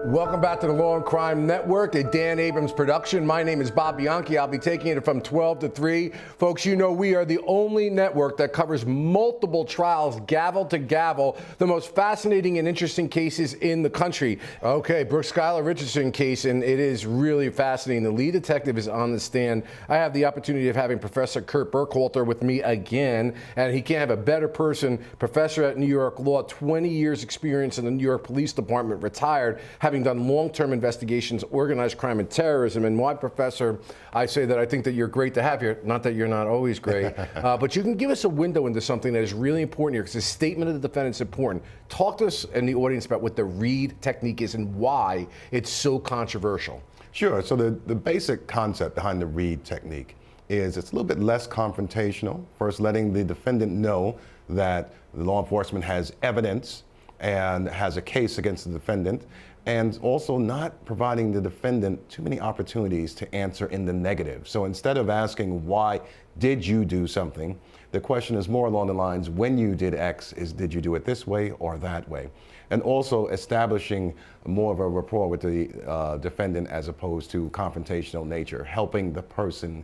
Welcome back to the Law Crime Network, a Dan Abrams production. My name is Bob Bianchi. I'll be taking it from 12 to 3. Folks, you know we are the only network that covers multiple trials, gavel to gavel, the most fascinating and interesting cases in the country. Okay, Skylar Richardson case, and it is really fascinating. The lead detective is on the stand. I have the opportunity of having Professor Kirk Burkhalter with me again, and he can't have a better person. Professor at New York Law, 20 years experience in the New York Police Department, retired, having done long-term investigations, organized crime and terrorism. And why, Professor, I say that I think that you're great to have here. Not that you're not always great, but you can give us a window into something that is really important here, because the statement of the defendant is important. Talk to us and the audience about what the Reid Technique is and why it's so controversial. Sure. So the basic concept behind the Reid Technique is it's a little bit less confrontational. First, letting the defendant know that the law enforcement has evidence and has a case against the defendant, and also not providing the defendant too many opportunities to answer in the negative. So instead of asking, why did you do something, the question is more along the lines, when you did X, did you do it this way or that way? And also establishing more of a rapport with the defendant as opposed to confrontational nature, helping the person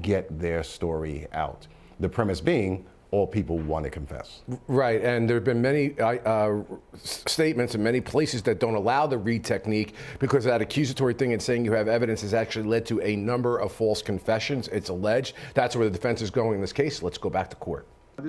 get their story out. The premise being, all people want to confess. Right, and there have been many statements in many places that don't allow the Reid Technique because that accusatory thing and saying you have evidence has actually led to a number of false confessions, it's alleged. That's where the defense is going in this case. Let's go back to court.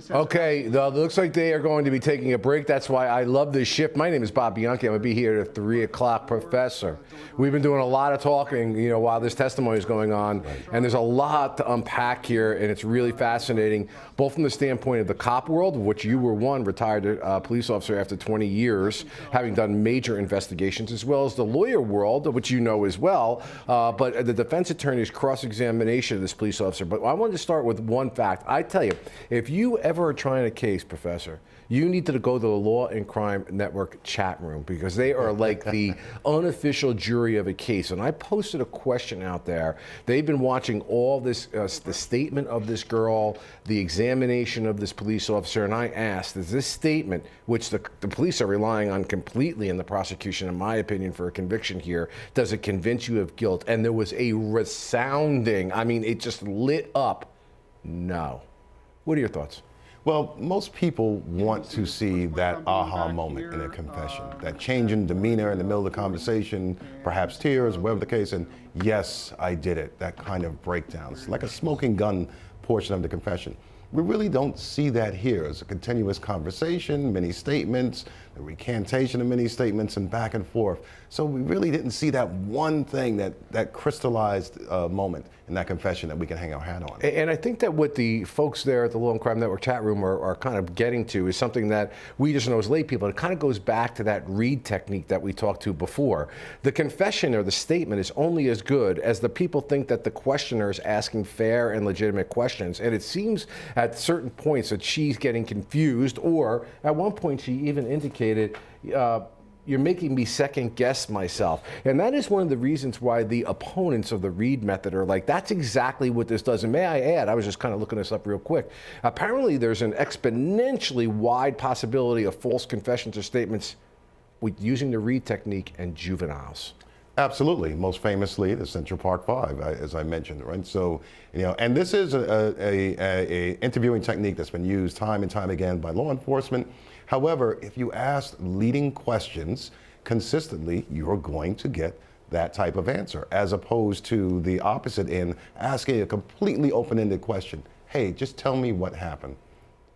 Okay, looks like they are going to be taking a break. That's why I love this shift. My name is Bob Bianchi. I'm going to be here at 3 o'clock, Professor. We've been doing a lot of talking, you know, while this testimony is going on, and there's a lot to unpack here, and it's really fascinating, both from the standpoint of the cop world, of which you were one retired police officer after 20 years, having done major investigations, as well as the lawyer world, which you know as well, but the defense attorney's cross-examination of this police officer. But I wanted to start with one fact. I tell you, if you ever are trying a case, Professor, you need to go to the Law and Crime Network chat room, because they are like the unofficial jury of a case. And I posted a question out there. They've been watching all this, the statement of this girl, the examination of this police officer, and I asked, is this statement, which the police are relying on completely in the prosecution, in my opinion, for a conviction here, does it convince you of guilt? And there was a resounding, I mean, it just lit up, no. What are your thoughts? Well, most people want to see that aha moment in a confession, that change in demeanor in the middle of the conversation, perhaps tears, whatever the case, and yes, I did it, that kind of breakdown. It's like a smoking gun portion of the confession. We really don't see that here. It's a continuous conversation, many statements, the recantation of many statements, and back and forth. So we really didn't see that one thing, that crystallized moment in that confession that we can hang our hat on. And I think that what the folks there at the Law and Crime Network chat room are kind of getting to is something that we just know as lay people. It kind of goes back to that Reid Technique that we talked to before. The confession or the statement is only as good as the people think that the questioner is asking fair and legitimate questions. And it seems at certain points that she's getting confused, or at one point she even indicated, you're making me second guess myself. And that is one of the reasons why the opponents of the Reid method are like, that's exactly what this does. And may I add, I was just kind of looking this up real quick. Apparently there's an exponentially wide possibility of false confessions or statements with using the Reid Technique and juveniles. Absolutely. Most famously, the Central Park Five, as I mentioned, right? So, you know, and this is a interviewing technique that's been used time and time again by law enforcement. However, if you ask leading questions consistently, you're going to get that type of answer, as opposed to the opposite in asking a completely open-ended question. Hey, just tell me what happened.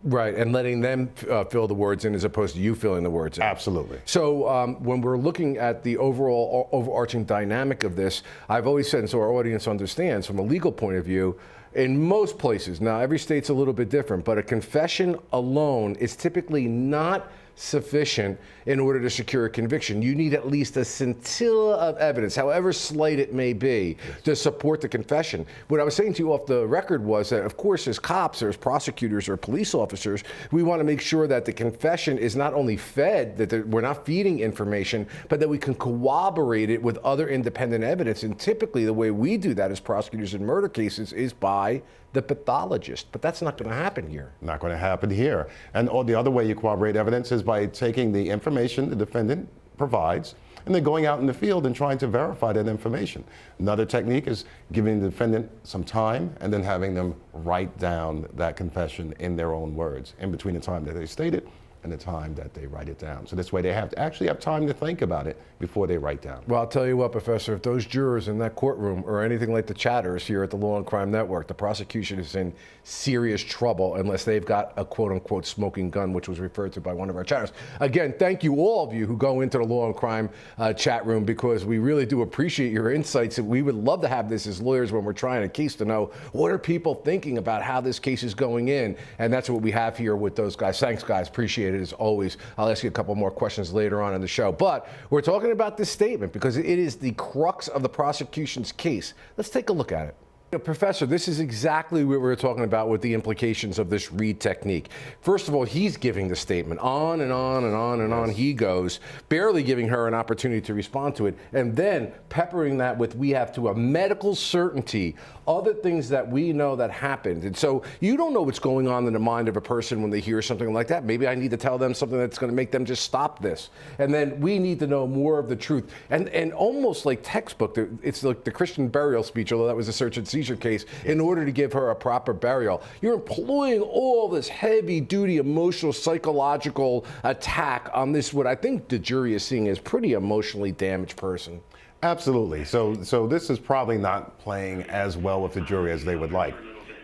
Right, and letting them fill the words in as opposed to you filling the words in. Absolutely. So when we're looking at the overall overarching dynamic of this, I've always said, and so our audience understands, from a legal point of view, in most places, now every state's a little bit different, but a confession alone is typically not sufficient in order to secure a conviction. You need at least a scintilla of evidence, however slight it may be, to support the confession. What I was saying to you off the record was that, of course, as cops or as prosecutors or police officers, we want to make sure that the confession is not only fed, that we're not feeding information, but that we can corroborate it with other independent evidence. And typically the way we do that as prosecutors in murder cases is by the pathologist, but that's not going to happen here. Not going to happen here. And the other way you corroborate evidence is by taking the information the defendant provides and then going out in the field and trying to verify that information. Another technique is giving the defendant some time and then having them write down that confession in their own words in between the time that they state it and the time that they write it down. So this way they actually have time to think about it before they write down. Well, I'll tell you what, Professor, if those jurors in that courtroom or anything like the chatters here at the Law and Crime Network, the prosecution is in serious trouble unless they've got a quote-unquote smoking gun, which was referred to by one of our chatters. Again, thank you all of you who go into the Law and Crime chat room, because we really do appreciate your insights. We would love to have this as lawyers when we're trying a case to know what are people thinking about how this case is going in, and that's what we have here with those guys. Thanks, guys. Appreciate it as always. I'll ask you a couple more questions later on in the show. But we're talking about this statement because it is the crux of the prosecution's case. Let's take a look at it. Professor, this is exactly what we were talking about with the implications of this Reid technique. First of all, he's giving the statement on and on and on and on he goes, barely giving her an opportunity to respond to it, and then peppering that with, we have to a medical certainty other things that we know that happened. And so you don't know what's going on in the mind of a person when they hear something like that. Maybe I need to tell them something that's going to make them just stop this. And then we need to know more of the truth. And almost like textbook, it's like the Christian burial speech, although that was a search and seizure case, in order to give her a proper burial. You're employing all this heavy-duty emotional, psychological attack on this, what I think the jury is seeing as pretty emotionally damaged person. Absolutely. So this is probably not playing as well with the jury as they would like.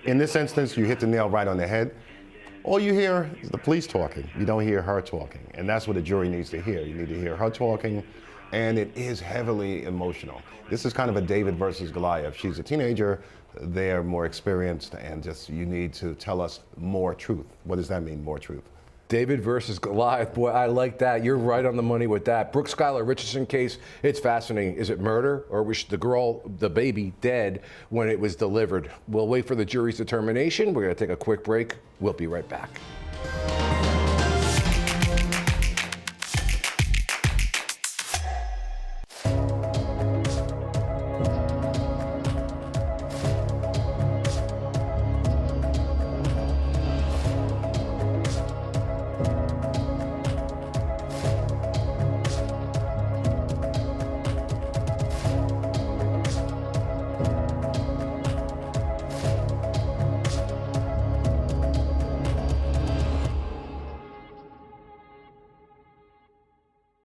In this instance, you hit the nail right on the head. All you hear is the police talking. You don't hear her talking. And that's what the jury needs to hear. You need to hear her talking, and it is heavily emotional. This is kind of a David versus Goliath. She's a teenager, they're more experienced, and just, you need to tell us more truth. What does that mean, more truth? David versus Goliath. Boy, I like that. You're right on the money with that. Brooke Skylar Richardson case, it's fascinating. Is it murder, or was the girl, the baby, dead when it was delivered? We'll wait for the jury's determination. We're going to take a quick break. We'll be right back.